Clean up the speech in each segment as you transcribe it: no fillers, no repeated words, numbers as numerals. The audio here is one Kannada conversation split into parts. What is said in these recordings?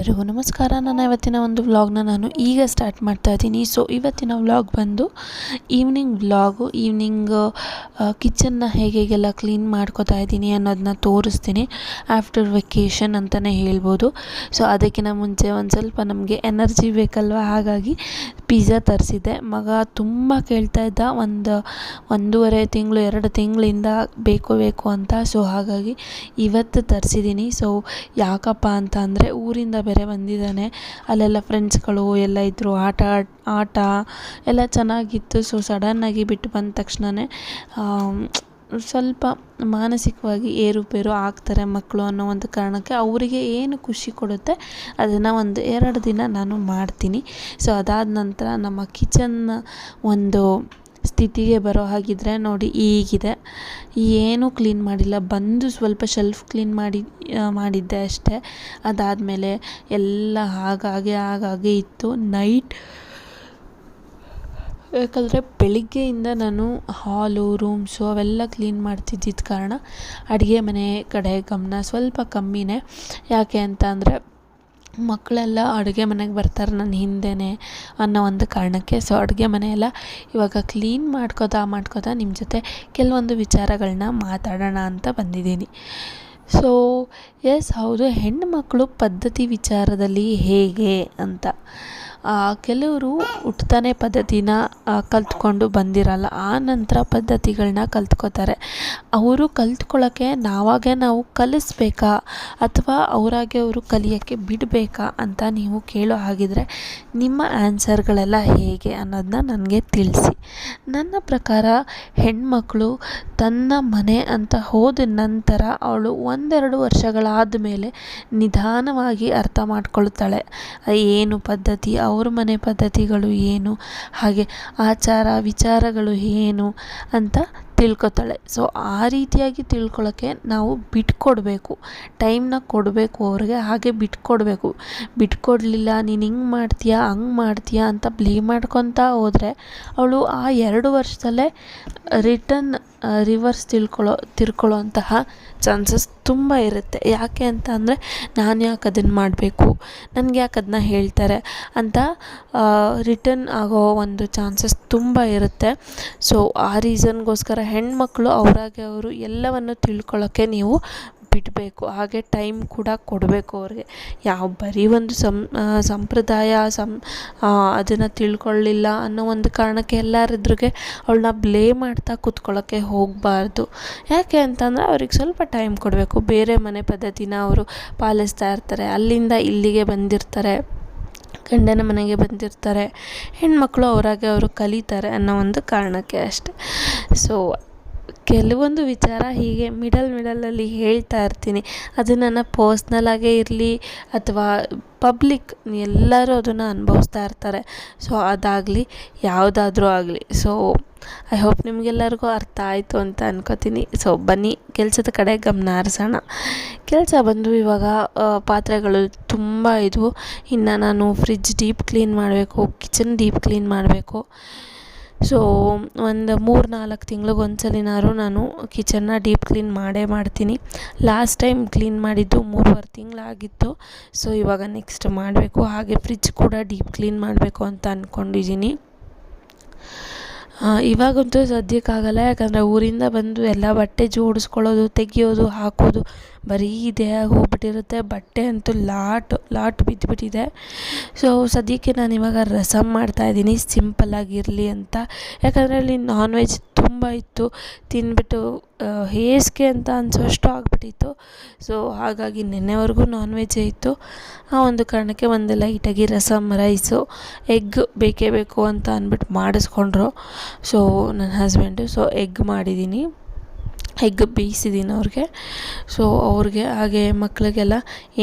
ಎಲ್ಲರಿಗೂ ನಮಸ್ಕಾರ. ನನ್ನ ಇವತ್ತಿನ ಒಂದು ವ್ಲಾಗ್ನ ನಾನು ಈಗ ಸ್ಟಾರ್ಟ್ ಮಾಡ್ತಾ ಇದ್ದೀನಿ. ಸೊ ಇವತ್ತಿನ ವ್ಲಾಗ್ ಬಂದು ಈವ್ನಿಂಗ್ ವ್ಲಾಗು. ಕಿಚನ್ನ ಹೇಗೆಲ್ಲ ಕ್ಲೀನ್ ಮಾಡ್ಕೋತಾ ಇದ್ದೀನಿ ಅನ್ನೋದನ್ನ ತೋರಿಸ್ತೀನಿ. ಆಫ್ಟರ್ ವೆಕೇಷನ್ ಅಂತಲೇ ಹೇಳ್ಬೋದು. ಸೊ ಅದಕ್ಕಿಂತ ಮುಂಚೆ ಒಂದು ಸ್ವಲ್ಪ ನಮಗೆ ಎನರ್ಜಿ ಬೇಕಲ್ವ, ಹಾಗಾಗಿ ಪಿಜ್ಜಾ ತರಿಸಿದ್ದೆ. ಮಗ ತುಂಬ ಕೇಳ್ತಾ ಇದ್ದ, ಒಂದೂವರೆ ತಿಂಗಳು 2 ತಿಂಗಳಿಂದ ಬೇಕು ಅಂತ. ಸೊ ಹಾಗಾಗಿ ಇವತ್ತು ತರಿಸಿದ್ದೀನಿ. ಸೊ ಯಾಕಪ್ಪ ಅಂತ ಅಂದರೆ, ಊರಿಂದ ಬೇರೆ ಬಂದಿದ್ದಾನೆ, ಅಲ್ಲೆಲ್ಲ ಫ್ರೆಂಡ್ಸ್ಗಳು ಎಲ್ಲ ಇದ್ದರು, ಆಟ ಎಲ್ಲ ಚೆನ್ನಾಗಿತ್ತು. ಸೊ ಸಡನ್ನಾಗಿ ಬಿಟ್ಟು ಬಂದ ತಕ್ಷಣವೇ ಸ್ವಲ್ಪ ಮಾನಸಿಕವಾಗಿ ಏರುಪೇರು ಆಗ್ತಾರೆ ಮಕ್ಕಳು ಅನ್ನೋ ಒಂದು ಕಾರಣಕ್ಕೆ ಅವರಿಗೆ ಏನು ಖುಷಿ ಕೊಡುತ್ತೆ ಅದನ್ನು 1-2 ದಿನ ನಾನು ಮಾಡ್ತೀನಿ. ಸೊ ಅದಾದ ನಂತರ ನಮ್ಮ ಕಿಚನ್ನ ಒಂದು ಸ್ಥಿತಿಗೆ ಬರೋ ಹಾಗಿದ್ರೆ ನೋಡಿ ಈಗಿದೆ. ಏನೂ ಕ್ಲೀನ್ ಮಾಡಿಲ್ಲ, ಬಂದು ಸ್ವಲ್ಪ ಶೆಲ್ಫ್ ಕ್ಲೀನ್ ಮಾಡಿದ್ದೆ ಅಷ್ಟೇ. ಅದಾದಮೇಲೆ ಎಲ್ಲ ಹಾಗಾಗೆ ಇತ್ತು. ಯಾಕಂದರೆ ಬೆಳಿಗ್ಗೆಯಿಂದ ನಾನು ಹಾಲು, ರೂಮ್ಸು ಅವೆಲ್ಲ ಕ್ಲೀನ್ ಮಾಡ್ತಿದ್ದಿದ್ದ ಕಾರಣ ಅಡುಗೆ ಮನೆ ಕಡೆ ಗಮನ ಸ್ವಲ್ಪ ಕಮ್ಮಿನೇ. ಯಾಕೆ ಅಂತ ಅಂದರೆ, ಮಕ್ಕಳೆಲ್ಲ ಅಡುಗೆ ಮನೆಗೆ ಬರ್ತಾರೆ ನನ್ನ ಹಿಂದೆಯೇ ಅನ್ನೋ ಒಂದು ಕಾರಣಕ್ಕೆ. ಸೊ ಅಡುಗೆ ಮನೆಯೆಲ್ಲ ಇವಾಗ ಕ್ಲೀನ್ ಮಾಡ್ಕೋತಾ ನಿಮ್ಮ ಜೊತೆ ಕೆಲವೊಂದು ವಿಚಾರಗಳನ್ನ ಮಾತಾಡೋಣ ಅಂತ ಬಂದಿದ್ದೀನಿ. ಸೊ ಹೌದು, ಹೆಣ್ಣುಮಕ್ಕಳು ಪದ್ಧತಿ ವಿಚಾರದಲ್ಲಿ ಹೇಗೆ ಅಂತ. ಕೆಲವರು ಹುಟ್ಟುತ್ತಾನೆ ಪದ್ಧತಿನ ಕಲ್ತ್ಕೊಂಡು ಬಂದಿರಲ್ಲ, ಆ ನಂತರ ಪದ್ಧತಿಗಳನ್ನ ಕಲ್ತ್ಕೋತಾರೆ. ಅವರು ಕಲ್ತ್ಕೊಳ್ಳೋಕ್ಕೆ ನಾವು ಕಲಿಸ್ಬೇಕಾ ಅಥವಾ ಅವರಾಗೆ ಅವರು ಕಲಿಯೋಕ್ಕೆ ಬಿಡಬೇಕಾ ಅಂತ ನೀವು ಕೇಳೋ ಹಾಗಿದ್ರೆ ನಿಮ್ಮ ಆನ್ಸರ್ಗಳೆಲ್ಲ ಹೇಗೆ ಅನ್ನೋದನ್ನ ನನಗೆ ತಿಳಿಸಿ. ನನ್ನ ಪ್ರಕಾರ ಹೆಣ್ಮಕ್ಕಳು ತನ್ನ ಮನೆ ಅಂತ ಹೋದ ನಂತರ ಅವಳು 1-2 ವರ್ಷಗಳಾದ ಮೇಲೆ ನಿಧಾನವಾಗಿ ಅರ್ಥ ಮಾಡ್ಕೊಳ್ತಾಳೆ, ಏನು ಪದ್ಧತಿ, ಅವ್ರ ಮನೆ ಪದ್ಧತಿಗಳು ಏನು, ಹಾಗೆ ಆಚಾರ ವಿಚಾರಗಳು ಏನು ಅಂತ ತಿಳ್ಕೊತಾಳೆ. ಸೊ ಆ ರೀತಿಯಾಗಿ ತಿಳ್ಕೊಳ್ಳೋಕ್ಕೆ ನಾವು ಬಿಟ್ಕೊಡ್ಬೇಕು, ಟೈಮ್ನ ಕೊಡಬೇಕು ಅವ್ರಿಗೆ, ಹಾಗೆ ಬಿಟ್ಕೊಡ್ಲಿಲ್ಲ ನೀನು ಹಿಂಗೆ ಮಾಡ್ತೀಯಾ ಹಂಗೆ ಮಾಡ್ತೀಯಾ ಅಂತ ಬ್ಲೇಮ್ ಮಾಡ್ಕೊತಾ ಹೋದರೆ ಅವಳು ಆ 2 ವರ್ಷದಲ್ಲೇ ರಿವರ್ಸ್ ತಿಳ್ಕೊಳ್ಳೋ ಅಂತಹ ಚಾನ್ಸಸ್ ತುಂಬ ಇರುತ್ತೆ. ಯಾಕೆ ಅಂತ ಅಂದರೆ, ನಾನು ಯಾಕೆ ಅದನ್ನು ಮಾಡಬೇಕು, ನನಗೆ ಯಾಕೆ ಅದನ್ನ ಹೇಳ್ತಾರೆ ಅಂತ ರಿಟರ್ನ್ ಆಗೋ ಒಂದು ಚಾನ್ಸಸ್ ತುಂಬ ಇರುತ್ತೆ. ಸೊ ಆ ರೀಸನ್ಗೋಸ್ಕರ ಹೆಣ್ಮಕ್ಳು ಅವರಾಗೆ ಅವರು ಎಲ್ಲವನ್ನು ತಿಳ್ಕೊಳ್ಳೋಕ್ಕೆ ನೀವು ಬಿಡಬೇಕು, ಹಾಗೆ ಟೈಮ್ ಕೂಡ ಕೊಡಬೇಕು ಅವ್ರಿಗೆ. ಬರೀ ಒಂದು ಸಂಪ್ರದಾಯ ಅದನ್ನು ತಿಳ್ಕೊಳ್ಳಿಲ್ಲ ಅನ್ನೋ ಒಂದು ಕಾರಣಕ್ಕೆ ಎಲ್ಲರಿದ್ರಿಗೆ ಅವಳನ್ನ ಬ್ಲೇಮ್ ಮಾಡ್ತಾ ಕೂತ್ಕೊಳ್ಳೋಕ್ಕೆ ಹೋಗಬಾರ್ದು. ಯಾಕೆ ಅಂತಂದರೆ ಅವ್ರಿಗೆ ಸ್ವಲ್ಪ ಟೈಮ್ ಕೊಡಬೇಕು. ಬೇರೆ ಮನೆ ಪದ್ಧತಿನ ಅವರು ಪಾಲಿಸ್ತಾ ಇರ್ತಾರೆ, ಅಲ್ಲಿಂದ ಇಲ್ಲಿಗೆ ಬಂದಿರ್ತಾರೆ, ಗಂಡನ ಮನೆಗೆ ಬಂದಿರ್ತಾರೆ, ಹೆಣ್ಮಕ್ಳು ಅವರಾಗೆ ಅವರು ಕಲಿತಾರೆ ಅನ್ನೋ ಒಂದು ಕಾರಣಕ್ಕೆ ಅಷ್ಟೆ. ಸೊ ಕೆಲವೊಂದು ವಿಚಾರ ಹೀಗೆ ಮಿಡಲಲ್ಲಿ ಹೇಳ್ತಾ ಇರ್ತೀನಿ. ಅದು ನನ್ನ ಪರ್ಸ್ನಲಾಗೇ ಇರಲಿ ಅಥವಾ ಪಬ್ಲಿಕ್, ಎಲ್ಲರೂ ಅದನ್ನು ಅನುಭವಿಸ್ತಾ ಇರ್ತಾರೆ. ಸೊ ಅದಾಗಲಿ ಯಾವುದಾದ್ರೂ ಆಗಲಿ. ಸೊ ಐ ಹೋಪ್ ನಿಮಗೆಲ್ಲರಿಗೂ ಅರ್ಥ ಆಯಿತು ಅಂತ ಅನ್ಕೋತೀನಿ. ಸೊ ಬನ್ನಿ ಕೆಲಸದ ಕಡೆ ಗಮನ ಹರಿಸೋಣ. ಕೆಲಸ ಬಂದು ಇವಾಗ ಪಾತ್ರೆಗಳು ತುಂಬ ಇದ್ವು. ಇನ್ನು ನಾನು ಫ್ರಿಡ್ಜ್ ಡೀಪ್ ಕ್ಲೀನ್ ಮಾಡಬೇಕು, ಕಿಚನ್ ಡೀಪ್ ಕ್ಲೀನ್ ಮಾಡಬೇಕು. ಸೊ ಒಂದು 3-4 ತಿಂಗಳಿಗೊಂದ್ಸಲಿನಾದ್ರು ನಾನು ಕಿಚನ್ನ ಡೀಪ್ ಕ್ಲೀನ್ ಮಾಡ್ತೀನಿ. ಲಾಸ್ಟ್ ಟೈಮ್ ಕ್ಲೀನ್ ಮಾಡಿದ್ದು 3.5 ತಿಂಗಳಾಗಿತ್ತು. ಸೊ ಇವಾಗ ನೆಕ್ಸ್ಟ್ ಮಾಡಬೇಕು. ಹಾಗೆ ಫ್ರಿಡ್ಜ್ ಕೂಡ ಡೀಪ್ ಕ್ಲೀನ್ ಮಾಡಬೇಕು ಅಂತ ಅಂದ್ಕೊಂಡಿದ್ದೀನಿ. ಇವಾಗಂತೂ ಸದ್ಯಕ್ಕಾಗಲ್ಲ, ಯಾಕಂದರೆ ಊರಿಂದ ಬಂದು ಎಲ್ಲ ಬಟ್ಟೆ ಜೋಡಿಸ್ಕೊಳ್ಳೋದು, ತೆಗಿಯೋದು, ಹಾಕೋದು ಬರೀ ಇದೇ ಹೋಗ್ಬಿಟ್ಟಿರುತ್ತೆ. ಬಟ್ಟೆ ಅಂತೂ ಲಾಟ್ ಬಿದ್ದುಬಿಟ್ಟಿದೆ. ಸೊ ಸದ್ಯಕ್ಕೆ ನಾನು ಇವಾಗ ರಸಮ್ ಮಾಡ್ತಾಯಿದ್ದೀನಿ, ಸಿಂಪಲ್ಲಾಗಿರಲಿ ಅಂತ. ಯಾಕಂದರೆ ಅಲ್ಲಿ ನಾನ್ ವೆಜ್ ತುಂಬ ಇತ್ತು, ತಿಂದ್ಬಿಟ್ಟು ಹೇಸಿಗೆ ಅಂತ ಅನಿಸೋಷ್ಟು ಆಗಿಬಿಟ್ಟಿತ್ತು. ಸೊ ಹಾಗಾಗಿ ನೆನ್ನೆವರೆಗೂ ನಾನ್ ವೆಜ್ಜೇ ಇತ್ತು. ಆ ಒಂದು ಕಾರಣಕ್ಕೆ ಒಂದು ಲೈಟಾಗಿ ರಸಮ್, ರೈಸು, ಎಗ್ ಬೇಕೇ ಬೇಕು ಅಂತ ಅಂದ್ಬಿಟ್ಟು ಮಾಡಿಸ್ಕೊಂಡ್ರು ಸೊ ನನ್ನ ಹಸ್ಬೆಂಡು. ಸೊ ಎಗ್ ಮಾಡಿದ್ದೀನಿ, ಎಗ್ ಬೇಯಿಸಿದ್ದೀನಿ ಅವ್ರಿಗೆ. ಸೊ ಅವ್ರಿಗೆ ಹಾಗೆ ಮಕ್ಕಳಿಗೆಲ್ಲ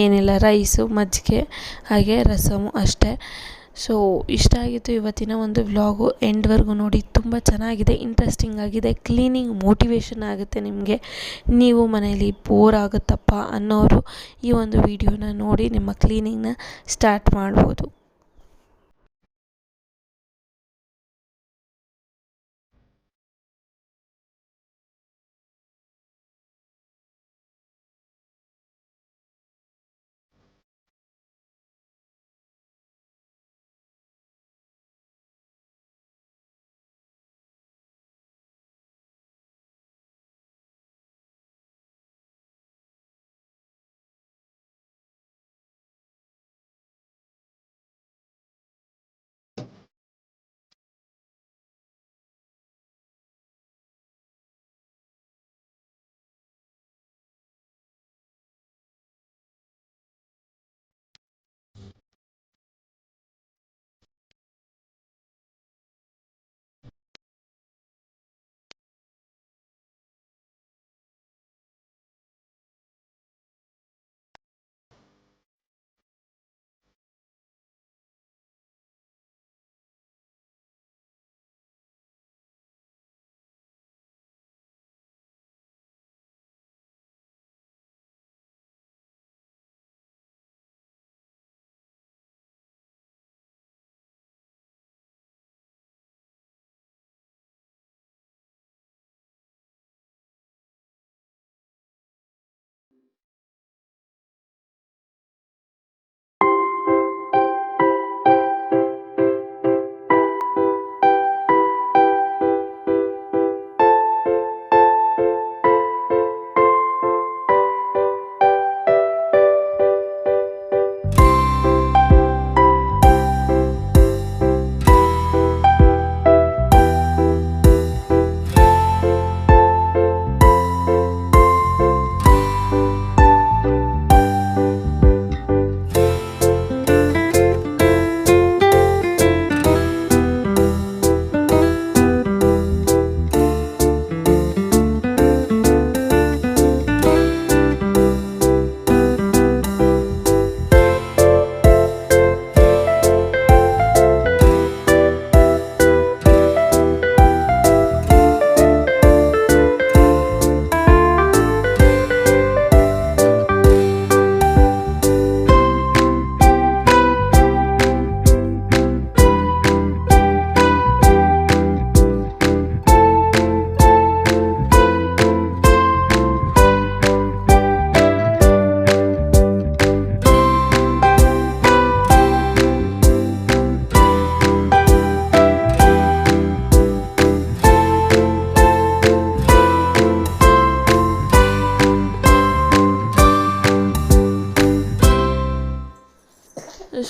ಏನಿಲ್ಲ, ರೈಸು, ಮಜ್ಜಿಗೆ, ಹಾಗೆ ರಸಮು ಅಷ್ಟೇ. ಸೊ ಇಷ್ಟ ಆಗಿತ್ತು ಇವತ್ತಿನ ಒಂದು ವ್ಲಾಗು. ಎಂಡ್ವರೆಗೂ ನೋಡಿ, ತುಂಬ ಚೆನ್ನಾಗಿದೆ, ಇಂಟ್ರೆಸ್ಟಿಂಗ್ ಆಗಿದೆ, ಕ್ಲೀನಿಂಗ್ ಮೋಟಿವೇಶನ್ ಆಗುತ್ತೆ ನಿಮಗೆ. ನೀವು ಮನೆಯಲ್ಲಿ ಬೋರ್ ಆಗುತ್ತಪ್ಪ ಅನ್ನೋರು ಈ ಒಂದು ವಿಡಿಯೋನ ನೋಡಿ ನಿಮ್ಮ ಕ್ಲೀನಿಂಗ್ನ ಸ್ಟಾರ್ಟ್ ಮಾಡ್ಬೋದು.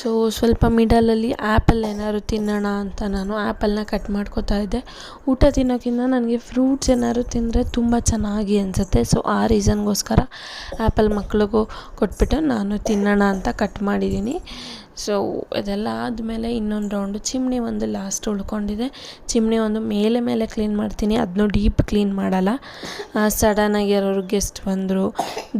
ಸೊ ಸ್ವಲ್ಪ ಮಿಡಲಲ್ಲಿ ಆ್ಯಪಲ್ ಏನಾದ್ರು ತಿನ್ನೋಣ ಅಂತ ನಾನು ಆ್ಯಪಲ್ನ ಕಟ್ ಮಾಡ್ಕೊತಾ ಇದ್ದೆ. ಊಟ ತಿನ್ನೋಕ್ಕಿಂತ ನನಗೆ ಫ್ರೂಟ್ಸ್ ಏನಾದ್ರು ತಿಂದರೆ ತುಂಬ ಚೆನ್ನಾಗಿ ಅನಿಸುತ್ತೆ. ಸೊ ಆ ರೀಸನ್ಗೋಸ್ಕರ ಆ್ಯಪಲ್ ಮಕ್ಳಿಗೂ ಕೊಟ್ಬಿಟ್ಟು ನಾನು ತಿನ್ನೋಣ ಅಂತ ಕಟ್ ಮಾಡಿದ್ದೀನಿ. ಸೊ ಇದೆಲ್ಲ ಆದಮೇಲೆ ಇನ್ನೊಂದು ರೌಂಡು ಚಿಮ್ನಿ ಒಂದು ಲಾಸ್ಟ್ ಉಳ್ಕೊಂಡಿದೆ. ಚಿಮ್ನಿ ಒಂದು ಮೇಲೆ ಕ್ಲೀನ್ ಮಾಡ್ತೀನಿ, ಅದನ್ನು ಡೀಪ್ ಕ್ಲೀನ್ ಮಾಡಲ್ಲ. ಸಡನ್ನಾಗಿ ಯಾರಾದ್ರು ಗೆಸ್ಟ್ ಬಂದರು,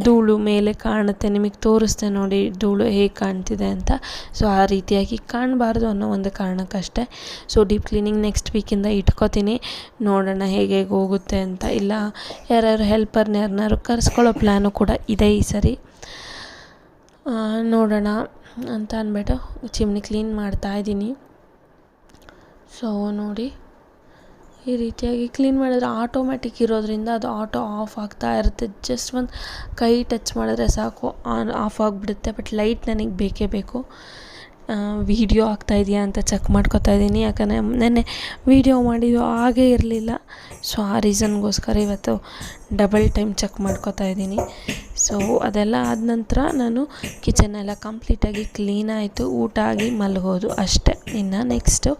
ಧೂಳು ಮೇಲೆ ಕಾಣುತ್ತೆ, ನಿಮಗೆ ತೋರಿಸ್ತೆ ನೋಡಿ ಧೂಳು ಹೇಗೆ ಕಾಣ್ತಿದೆ ಅಂತ. ಸೊ ಆ ರೀತಿಯಾಗಿ ಕಾಣಬಾರ್ದು ಅನ್ನೋ ಒಂದು ಕಾರಣಕ್ಕಷ್ಟೇ. ಸೊ ಡೀಪ್ ಕ್ಲೀನಿಂಗ್ ನೆಕ್ಸ್ಟ್ ವೀಕಿಂದ ಇಟ್ಕೋತೀನಿ, ನೋಡೋಣ ಹೇಗೆ ಹೋಗುತ್ತೆ ಅಂತ. ಇಲ್ಲ ಯಾರ್ಯಾರು ಹೆಲ್ಪರ್ನ ಯಾರನ್ನಾರು ಕರೆಸ್ಕೊಳ್ಳೋ ಪ್ಲ್ಯಾನು ಕೂಡ ಇದೆ ಈ ಸರಿ, ನೋಡೋಣ ಅಂತ ಅಂದ್ಬಿಟ್ಟು ಚಿಮ್ನಿ ಕ್ಲೀನ್ ಮಾಡ್ತಾಯಿದ್ದೀನಿ. ಸೊ ನೋಡಿ ಈ ರೀತಿಯಾಗಿ ಕ್ಲೀನ್ ಮಾಡಿದ್ರೆ ಆಟೋಮ್ಯಾಟಿಕ್ ಇರೋದ್ರಿಂದ ಅದು ಆಟೋ ಆಫ್ ಆಗ್ತಾ ಇರುತ್ತೆ. ಜಸ್ಟ್ ಒಂದು ಕೈ ಟಚ್ ಮಾಡಿದ್ರೆ ಸಾಕು ಆಫ್ ಆಗಿಬಿಡುತ್ತೆ. ಬಟ್ ಲೈಟ್ ನನಗೆ ಬೇಕೇ ಬೇಕು. ವೀಡಿಯೋ ಆಗ್ತಾಯಿದೆಯಾ ಅಂತ ಚೆಕ್ ಮಾಡ್ಕೊತಾ ಇದ್ದೀನಿ, ಯಾಕಂದರೆ ನೆನ್ನೆ ವೀಡಿಯೋ ಮಾಡಿದ್ದು ಹಾಗೇ ಇರಲಿಲ್ಲ. ಸೊ ಆ ರೀಸನ್ಗೋಸ್ಕರ ಇವತ್ತು ಡಬಲ್ ಟೈಮ್ ಚೆಕ್ ಮಾಡ್ಕೊತಾ ಇದ್ದೀನಿ. ಸೊ ಅದೆಲ್ಲ ಆದ ನಂತರ ನಾನು ಕಿಚನ್ನೆಲ್ಲ ಕಂಪ್ಲೀಟಾಗಿ ಕ್ಲೀನ್ ಆಯಿತು, ಊಟ ಆಗಿ ಮಲಗೋದು ಅಷ್ಟೇ. ಇನ್ನು ನೆಕ್ಸ್ಟು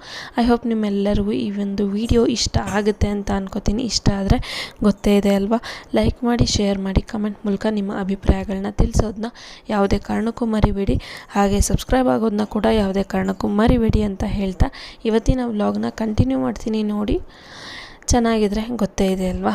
ಐ ಹೋಪ್ ನಿಮ್ಮೆಲ್ಲರಿಗೂ ಈ ಒಂದು ವಿಡಿಯೋ ಇಷ್ಟ ಆಗುತ್ತೆ ಅಂತ ಅನ್ಕೋತೀನಿ. ಇಷ್ಟ ಆದರೆ ಗೊತ್ತೇ ಇದೆ ಅಲ್ವಾ, ಲೈಕ್ ಮಾಡಿ, ಶೇರ್ ಮಾಡಿ, ಕಮೆಂಟ್ ಮೂಲಕ ನಿಮ್ಮ ಅಭಿಪ್ರಾಯಗಳನ್ನ ತಿಳಿಸೋದನ್ನ ಯಾವುದೇ ಕಾರಣಕ್ಕೂ ಮರಿಬೇಡಿ. ಹಾಗೆ ಸಬ್ಸ್ಕ್ರೈಬ್ ಆಗೋದನ್ನ ಕೂಡ ಯಾವುದೇ ಕಾರಣಕ್ಕೂ ಮರಿಬೇಡಿ ಅಂತ ಹೇಳ್ತಾ ಇವತ್ತಿನ ವ್ಲಾಗ್ನ ಕಂಟಿನ್ಯೂ ಮಾಡ್ತೀನಿ. ನೋಡಿ ಚೆನ್ನಾಗಿದ್ರೆ ಗೊತ್ತೇ ಇದೆ ಅಲ್ವಾ.